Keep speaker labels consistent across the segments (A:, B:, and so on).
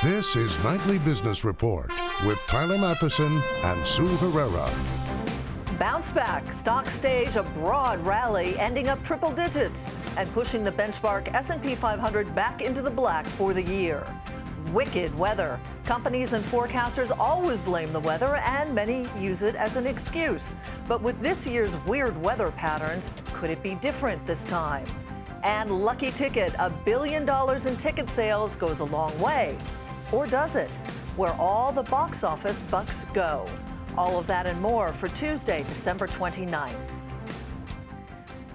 A: This is Nightly Business Report with Tyler Matheson and Sue Herrera.
B: Bounce back. Stocks stage a broad rally, ending up triple digits and pushing the benchmark S&P 500 back into the black for the year. Wicked weather. Companies and forecasters always blame the weather, and many use it as an excuse. But with this year's weird weather patterns, could it be different this time? And Lucky Ticket, $1 billion in ticket sales, goes a long way. Or does it? Where all the box office bucks go. All of that and more for Tuesday, December 29th.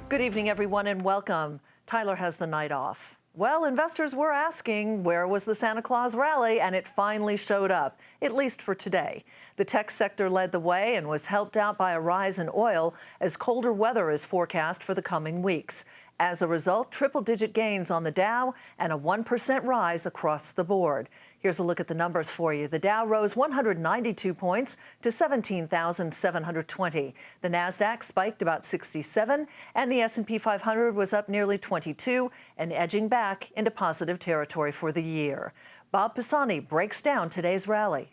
B: Good evening, everyone, and welcome. Tyler has the night off. Well, investors were asking, where was the Santa Claus rally? And it finally showed up, at least for today. The tech sector led the way and was helped out by a rise in oil as colder weather is forecast for the coming weeks. As a result, triple-digit gains on the Dow and a 1% rise across the board. Here's a look at the numbers for you. The Dow rose 192 points to 17,720. The Nasdaq spiked about 67, and the S&P 500 was up nearly 22 and edging back into positive territory for the year. Bob Pisani breaks down today's rally.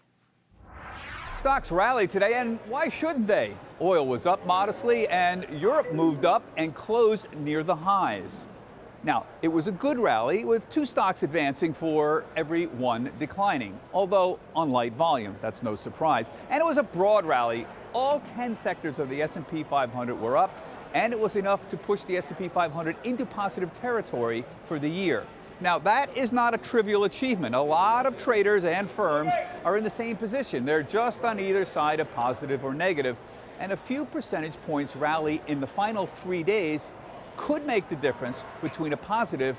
C: Stocks rallied today, and why shouldn't they? Oil was up modestly, and Europe moved up and closed near the highs. Now, it was a good rally, with two stocks advancing for every one declining, although on light volume. That's no surprise. And it was a broad rally. All 10 sectors of the S&P 500 were up, and it was enough to push the S&P 500 into positive territory for the year. Now, that is not a trivial achievement. A lot of traders and firms are in the same position. They're just on either side of positive or negative, and a few percentage points rally in the final 3 days could make the difference between a positive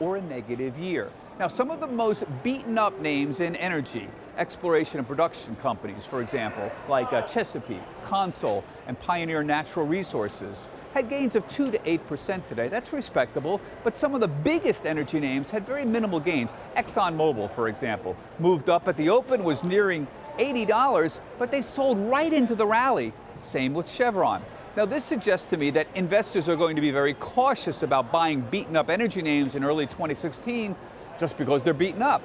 C: or a negative year. Now, some of the most beaten up names in energy, exploration and production companies, for example, like Chesapeake, Consol, and Pioneer Natural Resources, had gains of 2 to 8% today. That's respectable, but some of the biggest energy names had very minimal gains. ExxonMobil, for example, moved up at the open, was nearing $80, but they sold right into the rally. Same with Chevron. Now, this suggests to me that investors are going to be very cautious about buying beaten up energy names in early 2016 just because they're beaten up.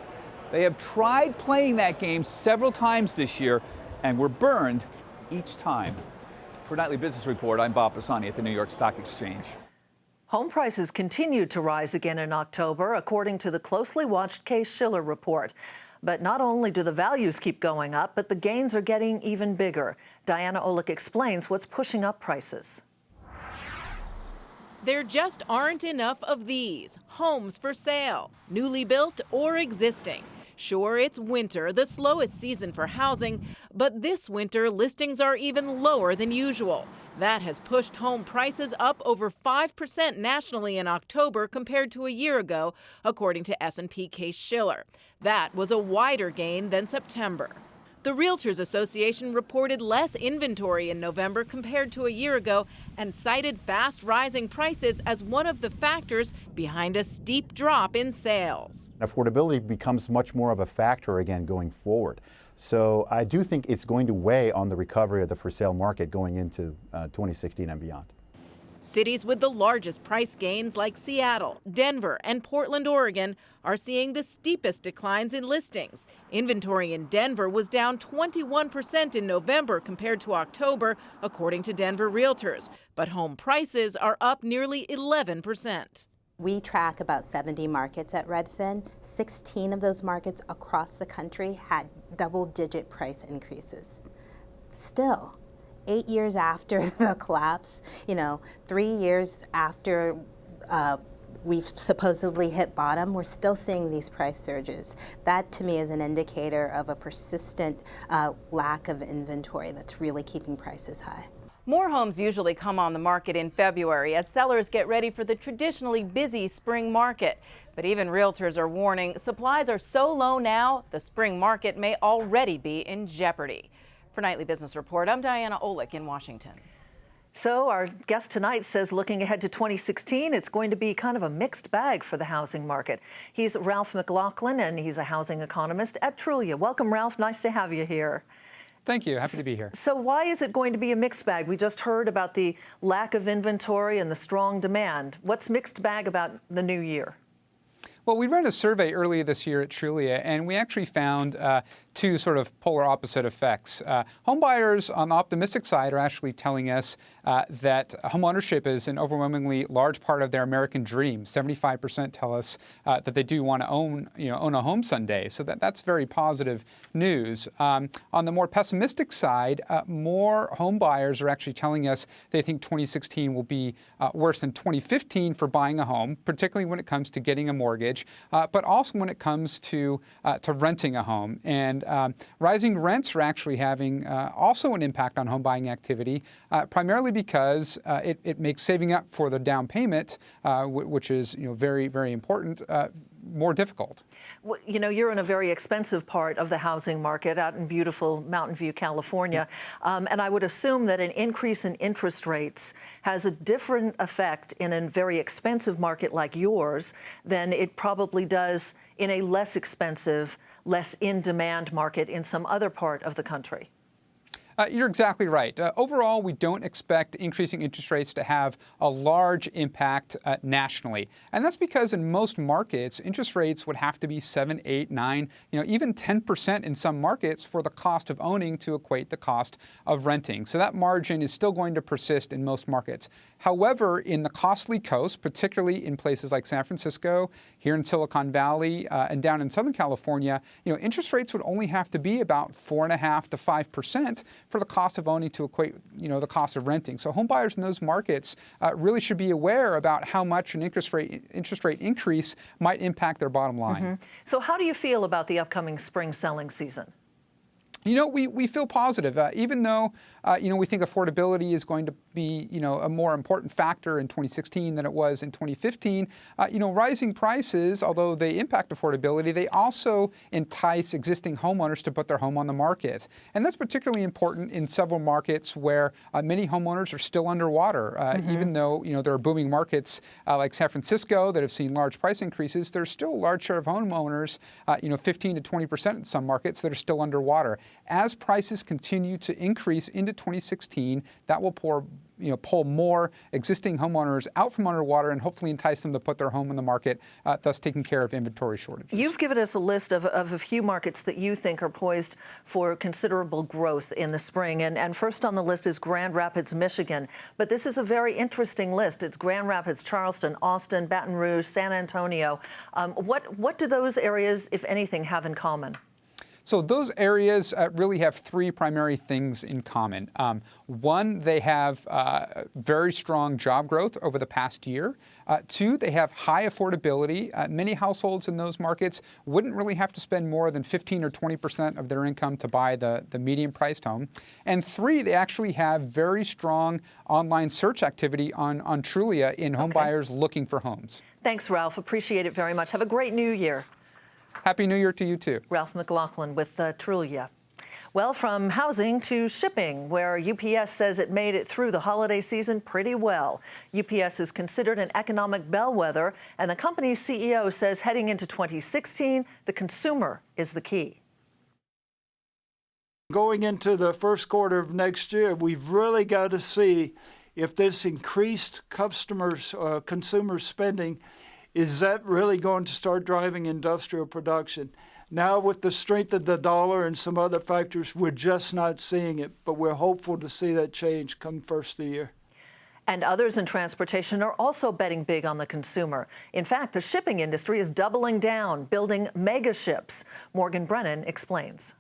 C: They have tried playing that game several times this year and were burned each time. For Nightly Business Report, I'm Bob Pisani at the New York Stock Exchange.
B: Home prices continued to rise again in October, according to the closely watched Case-Shiller report. But not only do the values keep going up, but the gains are getting even bigger. Diana Olick explains what's pushing up prices.
D: There just aren't enough of these homes for sale, newly built or existing. Sure, it's winter, the slowest season for housing, but this winter listings are even lower than usual. That has pushed home prices up over 5% nationally in October compared to a year ago, according to S&P Case-Shiller. That was a wider gain than September. The Realtors Association reported less inventory in November compared to a year ago and cited fast rising prices as one of the factors behind a steep drop in sales.
E: Affordability becomes much more of a factor again going forward. So I do think it's going to weigh on the recovery of the for sale market going into 2016 and beyond.
D: Cities with the largest price gains like Seattle, Denver, and Portland, Oregon are seeing the steepest declines in listings. Inventory in Denver was down 21% in November compared to October, according to Denver Realtors. But home prices are up nearly 11%.
F: We track about 70 markets at Redfin. 16 of those markets across the country had double-digit price increases. Still, 8 years after the collapse, 3 years after we've supposedly hit bottom, we're still seeing these price surges. That, to me, is an indicator of a persistent lack of inventory that's really keeping prices high.
G: More homes usually come on the market in February as sellers get ready for the traditionally busy spring market. But even realtors are warning supplies are so low now, the spring market may already be in jeopardy. For Nightly Business Report, I'm Diana Olick in Washington.
B: So our guest tonight says looking ahead to 2016, it's going to be kind of a mixed bag for the housing market. He's Ralph McLaughlin, and he's a housing economist at Trulia. Welcome, Ralph. Nice to have you here.
H: Thank you. Happy to be here.
B: So why is it going to be a mixed bag? We just heard about the lack of inventory and the strong demand. What's mixed bag about the new year?
H: Well, we ran a survey earlier this year at Trulia, and we actually found two sort of polar opposite effects. Home buyers on the optimistic side are actually telling us that home ownership is an overwhelmingly large part of their American dream. 75% tell us that they do want to own a home someday. So that's very positive news. On the more pessimistic side, more home buyers are actually telling us they think 2016 will be worse than 2015 for buying a home, particularly when it comes to getting a mortgage. But also when it comes to renting a home. And rising rents are actually having also an impact on home buying activity, primarily because it makes saving up for the down payment, which is very, very important, more difficult.
B: Well, you're in a very expensive part of the housing market out in beautiful Mountain View, California. And I would assume that an increase in interest rates has a different effect in a very expensive market like yours than it probably does in a less expensive, less in-demand market in some other part of the country.
H: You're exactly right. Overall, we don't expect increasing interest rates to have a large impact nationally. And that's because in most markets, interest rates would have to be 7, 8, 9, even 10% in some markets for the cost of owning to equate the cost of renting. So that margin is still going to persist in most markets. However, in the costly coast, particularly in places like San Francisco, here in Silicon Valley, and down in Southern California, interest rates would only have to be about 4.5% to 5% for the cost of owning to equate, the cost of renting. So home buyers in those markets really should be aware about how much an interest rate increase might impact their bottom line.
B: Mm-hmm. So how do you feel about the upcoming spring selling season?
H: We feel positive, even though, we think affordability is going to be, a more important factor in 2016 than it was in 2015. Rising prices, although they impact affordability, they also entice existing homeowners to put their home on the market. And that's particularly important in several markets where many homeowners are still underwater. Even though, there are booming markets like San Francisco that have seen large price increases, there's still a large share of homeowners, 15 to 20% in some markets that are still underwater. As prices continue to increase into 2016, that will pull more existing homeowners out from underwater and hopefully entice them to put their home on the market, thus taking care of inventory shortages.
B: You've given us a list of a few markets that you think are poised for considerable growth in the spring. And first on the list is Grand Rapids, Michigan. But this is a very interesting list. It's Grand Rapids, Charleston, Austin, Baton Rouge, San Antonio. What do those areas, if anything, have in common?
H: So those areas really have three primary things in common. One, they have very strong job growth over the past year. Two, they have high affordability. Many households in those markets wouldn't really have to spend more than 15 or 20% of their income to buy the medium-priced home. And three, they actually have very strong online search activity on Trulia in home buyers looking for homes.
B: Thanks, Ralph. Appreciate it very much. Have a great new year.
H: Happy New Year to you, too.
B: Ralph McLaughlin with Trulia. Well, from housing to shipping, where UPS says it made it through the holiday season pretty well. UPS is considered an economic bellwether, and the company's CEO says heading into 2016, the consumer is the key.
I: Going into the first quarter of next year, we've really got to see if this increased consumer spending, is that really going to start driving industrial production? Now, with the strength of the dollar and some other factors, we're just not seeing it, but we're hopeful to see that change come first of the year.
B: And others in transportation are also betting big on the consumer. In fact, the shipping industry is doubling down, building mega ships. Morgan Brennan explains.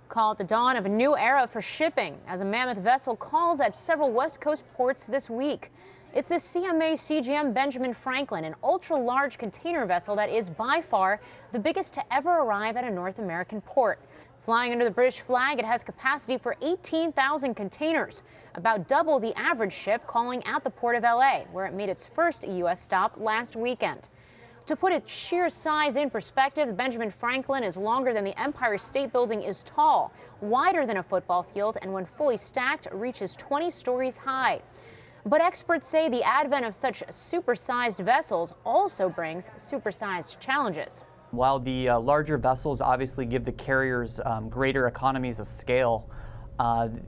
J: Call it the dawn of a new era for shipping, as a mammoth vessel calls at several West Coast ports this week. It's the CMA CGM Benjamin Franklin, an ultra-large container vessel that is by far the biggest to ever arrive at a North American port. Flying under the British flag, it has capacity for 18,000 containers, about double the average ship calling at the port of LA, where it made its first U.S. stop last weekend. To put its sheer size in perspective, the Benjamin Franklin is longer than the Empire State Building is tall, wider than a football field, and when fully stacked, reaches 20 stories high. But experts say the advent of such supersized vessels also brings supersized challenges.
K: While the larger vessels obviously give the carriers greater economies of scale,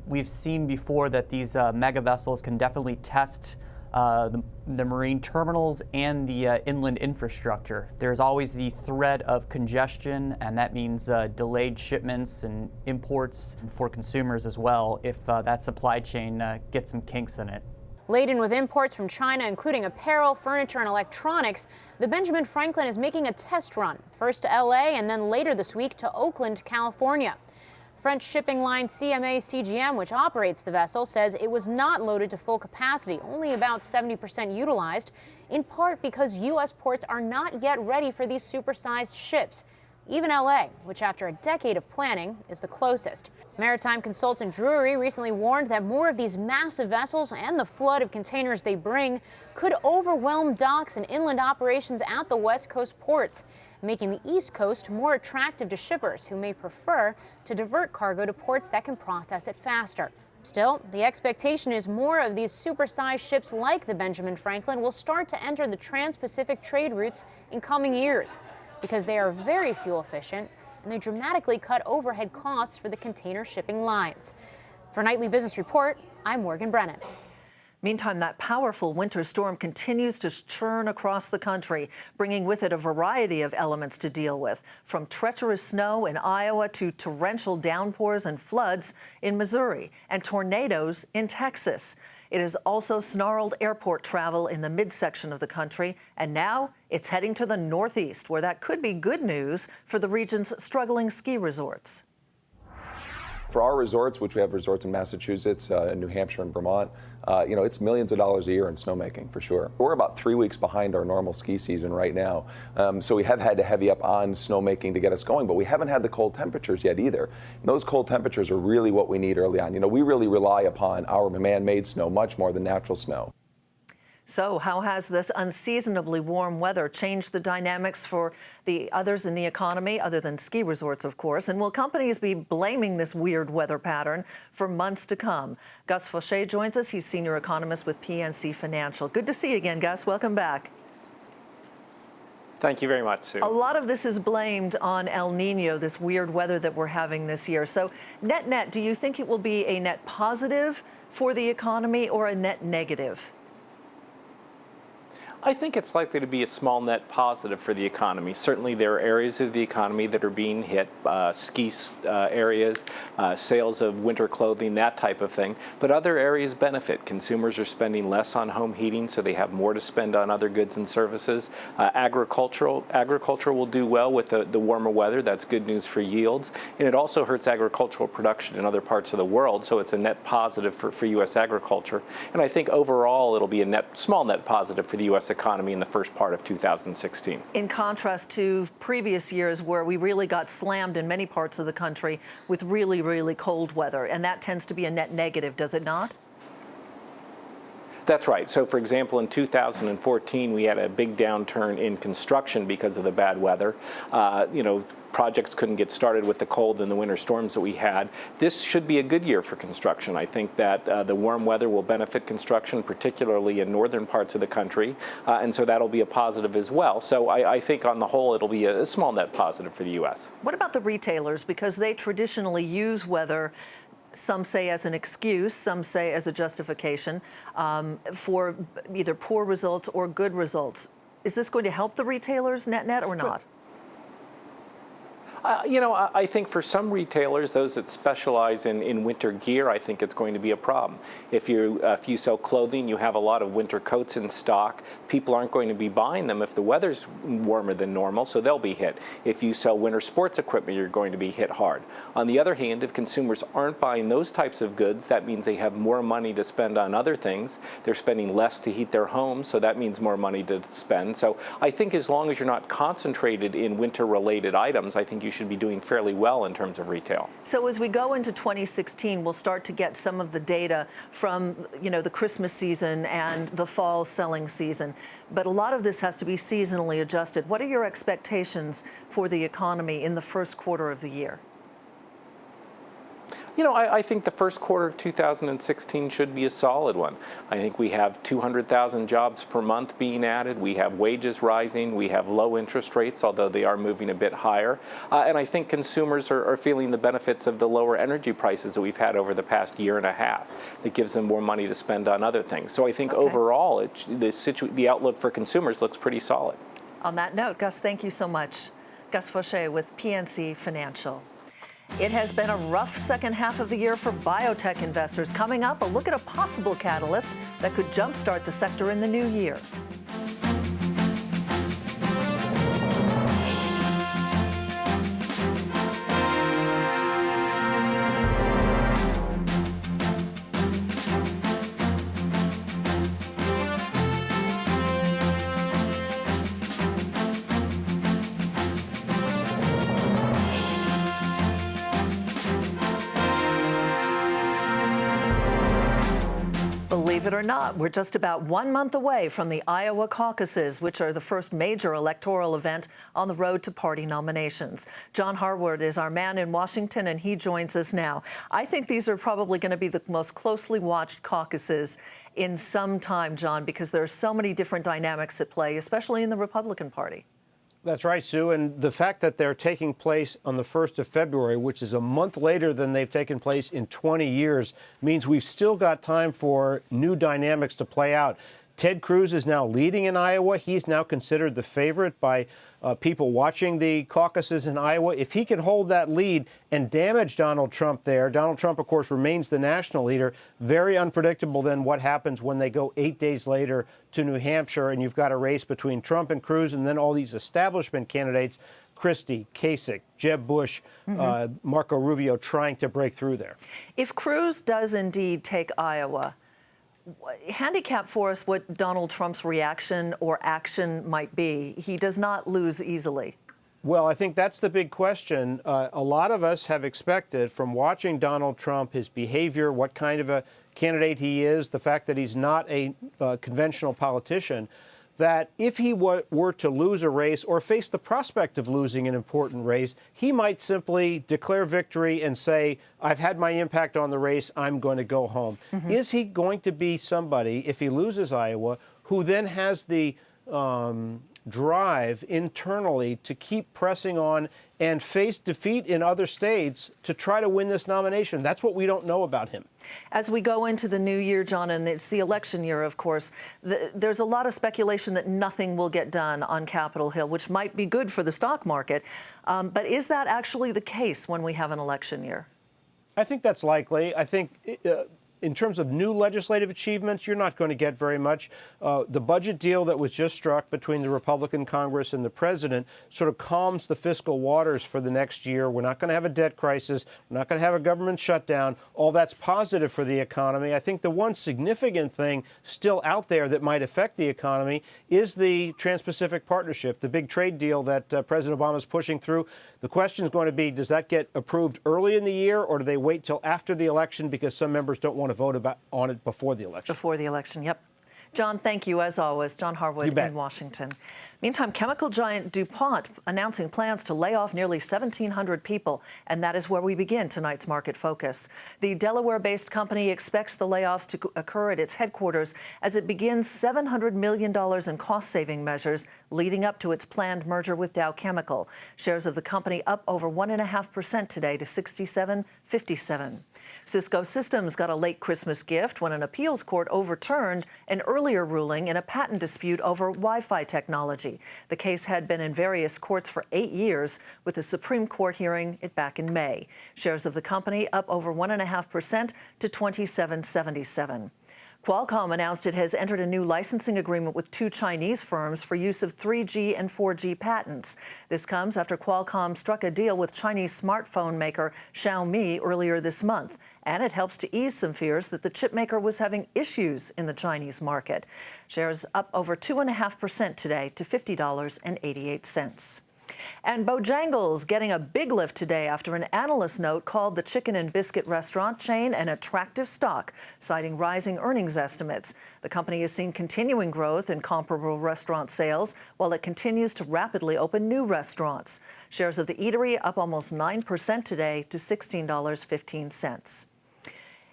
K: we've seen before that these mega vessels can definitely test the marine terminals and the inland infrastructure. There's always the threat of congestion, and that means delayed shipments and imports for consumers as well if that supply chain gets some kinks in it.
J: Laden with imports from China, including apparel, furniture, and electronics, the Benjamin Franklin is making a test run, first to LA and then later this week to Oakland, California. French shipping line CMA CGM, which operates the vessel, says it was not loaded to full capacity, only about 70% utilized, in part because U.S. ports are not yet ready for these supersized ships. Even LA, which after a decade of planning is the closest. Maritime consultant Drury recently warned that more of these massive vessels and the flood of containers they bring could overwhelm docks and inland operations at the West Coast ports, making the East Coast more attractive to shippers who may prefer to divert cargo to ports that can process it faster. Still, the expectation is more of these supersized ships like the Benjamin Franklin will start to enter the Trans-Pacific trade routes in coming years, because they are very fuel efficient and they dramatically cut overhead costs for the container shipping lines. For Nightly Business Report, I'm Morgan Brennan.
B: Meantime, that powerful winter storm continues to churn across the country, bringing with it a variety of elements to deal with, from treacherous snow in Iowa to torrential downpours and floods in Missouri and tornadoes in Texas. It has also snarled airport travel in the midsection of the country, and now it's heading to the Northeast, where that could be good news for the region's struggling ski resorts.
L: For our resorts, which we have resorts in Massachusetts, New Hampshire, and Vermont, it's millions of dollars a year in snowmaking for sure. We're about 3 weeks behind our normal ski season right now, so we have had to heavy up on snowmaking to get us going, but we haven't had the cold temperatures yet either. And those cold temperatures are really what we need early on. We really rely upon our man-made snow much more than natural snow.
B: So how has this unseasonably warm weather changed the dynamics for the others in the economy, other than ski resorts, of course? And will companies be blaming this weird weather pattern for months to come? Gus Faucher joins us. He's senior economist with PNC Financial. Good to see you again, Gus. Welcome back.
M: Thank you very much, Sue.
B: A lot of this is blamed on El Nino, this weird weather that we're having this year. So net, do you think it will be a net positive for the economy or a net negative?
M: I think it's likely to be a small net positive for the economy. Certainly there are areas of the economy that are being hit, ski areas, sales of winter clothing, that type of thing. But other areas benefit. Consumers are spending less on home heating, so they have more to spend on other goods and services. Agriculture will do well with the warmer weather. That's good news for yields. And it also hurts agricultural production in other parts of the world, so it's a net positive for U.S. agriculture. And I think overall it'll be a small net positive for the U.S. economy in the first part of 2016.
B: In contrast to previous years where we really got slammed in many parts of the country with really, really cold weather, and that tends to be a net negative, does it not?
M: That's right. So, for example, in 2014, we had a big downturn in construction because of the bad weather. Projects couldn't get started with the cold and the winter storms that we had. This should be a good year for construction. I think that the warm weather will benefit construction, particularly in northern parts of the country, and so that'll be a positive as well. So I think on the whole it'll be a small net positive for the U.S.
B: What about the retailers? Because they traditionally use weather, some say as an excuse, some say as a justification, for either poor results or good results. Is this going to help the retailers net or not?
M: I think for some retailers, those that specialize in winter gear, I think it's going to be a problem. If you sell clothing, you have a lot of winter coats in stock. People aren't going to be buying them if the weather's warmer than normal, so they'll be hit. If you sell winter sports equipment, you're going to be hit hard. On the other hand, if consumers aren't buying those types of goods, that means they have more money to spend on other things. They're spending less to heat their homes, so that means more money to spend. So I think as long as you're not concentrated in winter-related items, I think you should be doing fairly well in terms of retail.
B: So as we go into 2016, we'll start to get some of the data from, the Christmas season and the fall selling season. But a lot of this has to be seasonally adjusted. What are your expectations for the economy in the first quarter of the year?
M: I think the first quarter of 2016 should be a solid one. I think we have 200,000 jobs per month being added. We have wages rising. We have low interest rates, although they are moving a bit higher. And I think consumers are feeling the benefits of the lower energy prices that we've had over the past year and a half. That gives them more money to spend on other things. So I think overall, the outlook for consumers looks pretty solid.
B: On that note, Gus, thank you so much. Gus Faucher with PNC Financial. It has been a rough second half of the year for biotech investors. Coming up, a look at a possible catalyst that could jumpstart the sector in the new year. Believe it or not, we're just about 1 month away from the Iowa caucuses, which are the first major electoral event on the road to party nominations. John Harwood is our man in Washington, and he joins us now. I think these are probably going to be the most closely watched caucuses in some time, John, because there are so many different dynamics at play, especially in the Republican Party.
N: That's right, Sue. And the fact that they're taking place on the 1st of February, which is a month later than they've taken place in 20 years, means we've still got time for new dynamics to play out. Ted Cruz is now leading in Iowa. He's now considered the favorite by people watching the caucuses in Iowa. If he can hold that lead and damage Donald Trump there, Donald Trump, of course, remains the national leader. Very unpredictable then what happens when they go 8 days later to New Hampshire and you've got a race between Trump and Cruz and then all these establishment candidates, Christie, Kasich, Jeb Bush, Marco Rubio, trying to break through there.
B: If Cruz does indeed take Iowa, handicap for us what Donald Trump's reaction or action might be. He does not lose easily.
N: Well, I think that's the big question. A lot of us have expected from watching Donald Trump, his behavior, what kind of a candidate he is, the fact that he's not a conventional politician, that if he were to lose a race or face the prospect of losing an important race, he might simply declare victory and say, I've had my impact on the race, I'm going to go home. Is he going to be somebody, if he loses Iowa, who then has the drive internally to keep pressing on and face defeat in other states to try to win this nomination? That's what we don't know about him.
B: As we go into the new year, John, and it's the election year, of course, there's a lot of speculation that nothing will get done on Capitol Hill, which might be good for the stock market. But is that actually the case when we have an election year?
N: I think that's likely. I think in terms of new legislative achievements, you're not going to get very much. The budget deal that was just struck between the Republican Congress and the president sort of calms the fiscal waters for the next year. We're not going to have a debt crisis. We're not going to have a government shutdown. All that's positive for the economy. I think the one significant thing still out there that might affect the economy is the Trans-Pacific Partnership, the big trade deal that President Obama is pushing through. The question is going to be, does that get approved early in the year, or do they wait till after the election because some members don't want to vote on it before the election?
B: Before the election, yep. John, thank you, as always. John Harwood in Washington. Meantime, chemical giant DuPont announcing plans to lay off nearly 1,700 people, and that is where we begin tonight's Market Focus. The Delaware-based company expects the layoffs to occur at its headquarters as it begins $700 million in cost-saving measures leading up to its planned merger with Dow Chemical. Shares of the company up over 1.5% today to $67.57. Cisco Systems got a late Christmas gift when an appeals court overturned an earlier ruling in a patent dispute over Wi-Fi technology. The case had been in various courts for 8 years, with the Supreme Court hearing it back in May. Shares of the company up over 1.5% to $27.77. Qualcomm announced it has entered a new licensing agreement with 2 Chinese firms for use of 3G and 4G patents. This comes after Qualcomm struck a deal with Chinese smartphone maker Xiaomi earlier this month, and it helps to ease some fears that the chipmaker was having issues in the Chinese market. Shares up over 2.5% today to $50.88. And Bojangles getting a big lift today after an analyst note called the chicken and biscuit restaurant chain an attractive stock, citing rising earnings estimates. The company has seen continuing growth in comparable restaurant sales while it continues to rapidly open new restaurants. Shares of the eatery up almost 9% today to $16.15.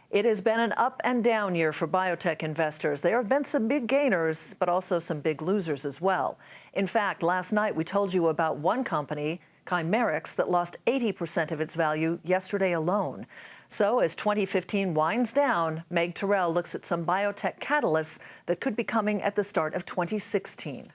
B: It has been an up and down year for biotech investors. There have been some big gainers, but also some big losers as well. In fact, last night we told you about one company, Chimerix, that lost 80% of its value yesterday alone. So as 2015 winds down, Meg Terrell looks at some biotech catalysts that could be coming at the start of 2016.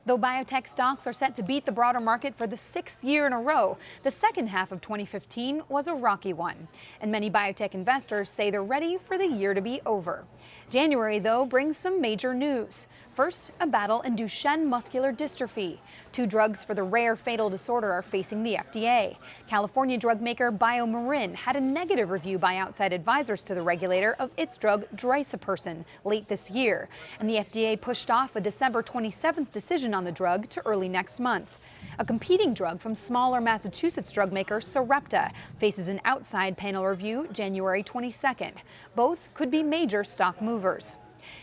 O: Though biotech stocks are set to beat the broader market for the 6th year in a row, the second half of 2015 was a rocky one. And many biotech investors say they're ready for the year to be over. January, though, brings some major news. First, a battle in Duchenne muscular dystrophy. 2 drugs for the rare fatal disorder are facing the FDA. California drug maker BioMarin had a negative review by outside advisors to the regulator of its drug drisapersen late this year. And the FDA pushed off a December 27th decision on the drug to early next month. A competing drug from smaller Massachusetts drug maker Sarepta faces an outside panel review January 22nd. Both could be major stock movers.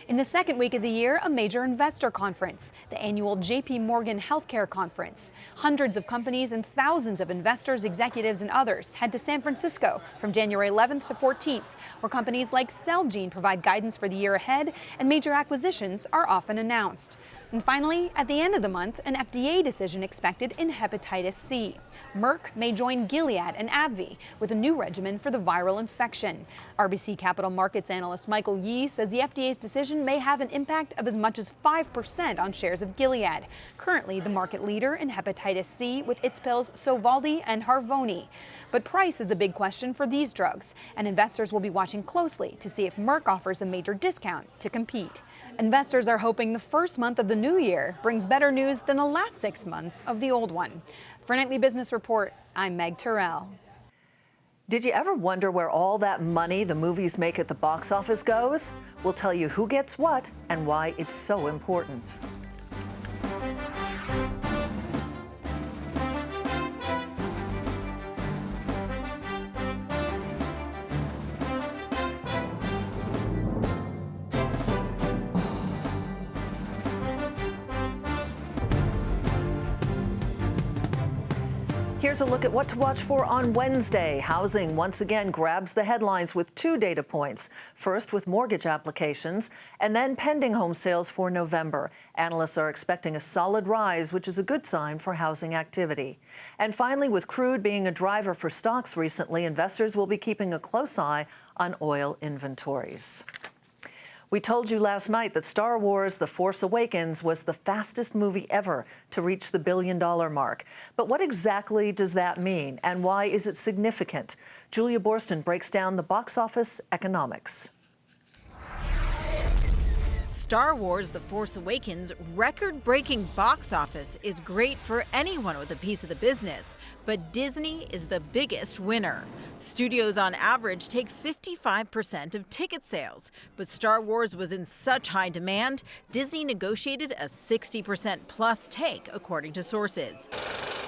O: In the second week of the year, a major investor conference, the annual J.P. Morgan Healthcare Conference. Hundreds of companies and thousands of investors, executives, and others head to San Francisco from January 11th to 14th, where companies like Celgene provide guidance for the year ahead and major acquisitions are often announced. And finally, at the end of the month, an FDA decision expected in hepatitis C. Merck may join Gilead and AbbVie with a new regimen for the viral infection. RBC Capital Markets analyst Michael Yee says the FDA's decision may have an impact of as much as 5% on shares of Gilead, currently the market leader in hepatitis C with its pills Sovaldi and Harvoni. But price is the big question for these drugs, and investors will be watching closely to see if Merck offers a major discount to compete. Investors are hoping the first month of the new year brings better news than the last 6 months of the old one. For Nightly Business Report, I'm Meg Terrell.
B: Did you ever wonder where all that money the movies make at the box office goes? We'll tell you who gets what and why it's so important. Here's a look at what to watch for on Wednesday. Housing once again grabs the headlines with 2 data points. First with mortgage applications and then pending home sales for November. Analysts are expecting a solid rise, which is a good sign for housing activity. And finally, with crude being a driver for stocks recently, investors will be keeping a close eye on oil inventories. We told you last night that Star Wars: The Force Awakens was the fastest movie ever to reach the $1 billion mark. But what exactly does that mean, and why is it significant? Julia Borston breaks down the box office economics.
P: Star Wars: The Force Awakens' record-breaking box office is great for anyone with a piece of the business, but Disney is the biggest winner. Studios on average take 55% of ticket sales, but Star Wars was in such high demand, Disney negotiated a 60% plus take, according to sources.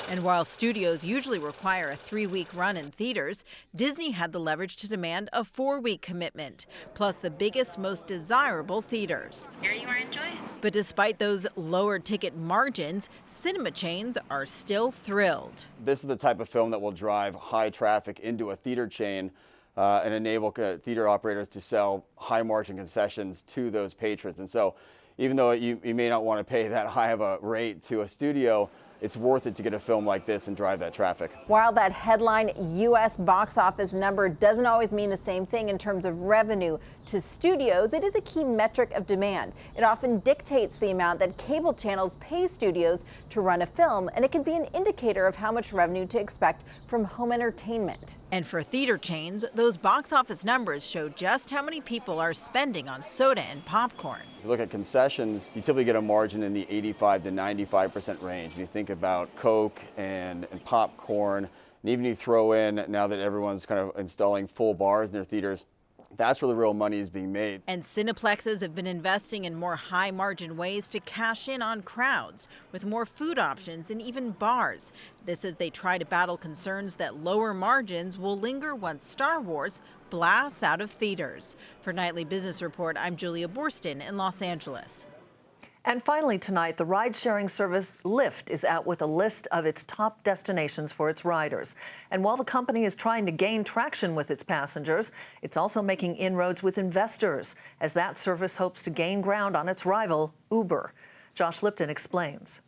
P: And while studios usually require a 3-week run in theaters, Disney had the leverage to demand a 4-week commitment, plus the biggest, most desirable theaters.
Q: Here you are, enjoy.
P: But despite those lower ticket margins, cinema chains are still thrilled.
R: This is the type of film that will drive high traffic into a theater chain and enable theater operators to sell high margin concessions to those patrons. And so even though you may not want to pay that high of a rate to a studio, it's worth it to get a film like this and drive that traffic.
S: While that headline U.S. box office number doesn't always mean the same thing in terms of revenue to studios, it is a key metric of demand. It often dictates the amount that cable channels pay studios to run a film, and it can be an indicator of how much revenue to expect from home entertainment.
P: And for theater chains, those box office numbers show just how many people are spending on soda and popcorn.
R: If you look at concessions, you typically get a margin in the 85 to 95% range. When you think about Coke and popcorn, and even you throw in, now that everyone's kind of installing full bars in their theaters, That's where the real money is being made.
P: And Cineplexes have been investing in more high-margin ways to cash in on crowds, with more food options and even bars. This as they try to battle concerns that lower margins will linger once Star Wars blasts out of theaters. For Nightly Business Report, I'm Julia Borston in Los Angeles.
B: And finally tonight, the ride-sharing service Lyft is out with a list of its top destinations for its riders. And while the company is trying to gain traction with its passengers, it's also making inroads with investors, as that service hopes to gain ground on its rival, Uber. Josh Lipton explains.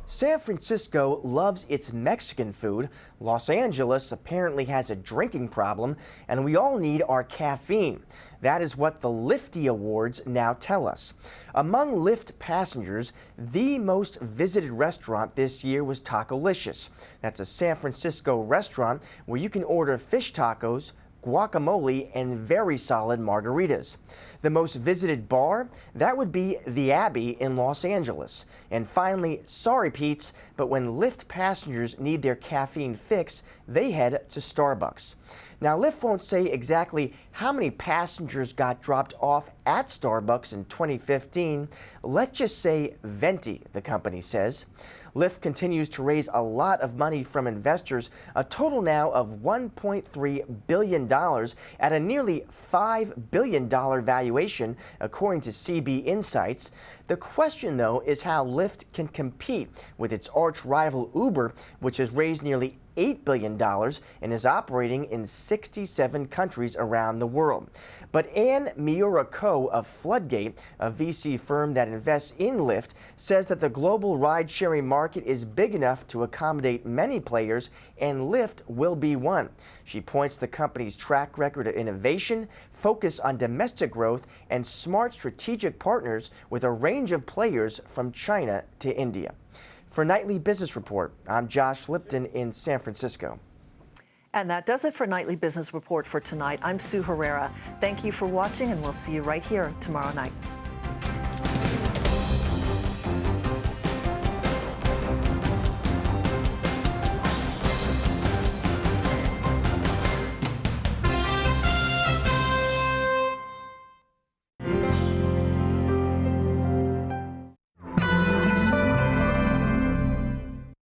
Q: San Francisco loves its Mexican food. Los Angeles apparently has a drinking problem, and we all need our caffeine. That is what the Lyfty Awards now tell us. Among Lyft passengers, the most visited restaurant this year was Tacolicious. That's a San Francisco restaurant where you can order fish tacos, guacamole, and very solid margaritas. The most visited bar, that would be the Abbey in Los Angeles. And finally, sorry Pete's, but when Lyft passengers need their caffeine fix, they head to Starbucks. Now, Lyft won't say exactly how many passengers got dropped off at Starbucks in 2015. Let's just say venti, the company says. Lyft continues to raise a lot of money from investors, a total now of $1.3 billion at a nearly $5 billion valuation, according to CB Insights. The question, though, is how Lyft can compete with its arch rival Uber, which has raised nearly $8 billion and is operating in 67 countries around the world. But Ann Miura-Ko of Floodgate, a VC firm that invests in Lyft, says that the global ride-sharing market is big enough to accommodate many players, and Lyft will be one. She points to the company's track record of innovation, focus on domestic growth, and smart strategic partners with a range of players from China to India. For Nightly Business Report, I'm Josh Lipton in San Francisco.
B: And that does it for Nightly Business Report for tonight. I'm Sue Herrera. Thank you for watching, and we'll see you right here tomorrow night.